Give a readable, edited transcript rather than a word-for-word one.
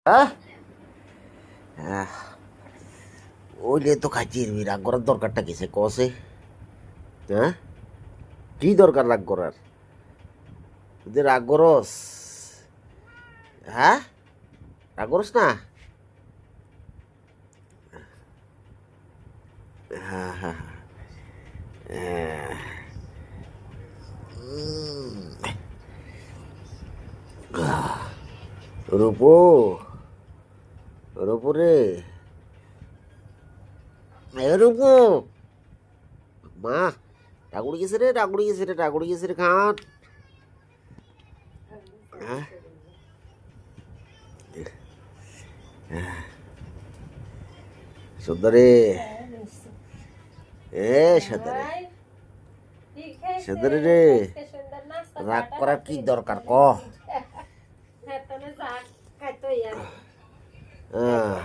হ্যাঁ ওইলে তো খাইছি রাগ করার দরকারটা কিসে কসে? হ্যাঁ, কি দরকার রাগ করার? তুই রাগ করস? হ্যাঁ, রাগ করস না? হ্যাঁ হ্যাঁ হ্যাঁ। রূপু, রূপু রে, এ রূপু, মা ঠাকুর গেছে রে, ঠাকুর গেছে রে, ঠাকুর গেছে রে খান। হ্যাঁ সুন্দরী, এ সুন্দরী, সুন্দরী রে, রাগ করার কি দরকার ক? হ্যাঁ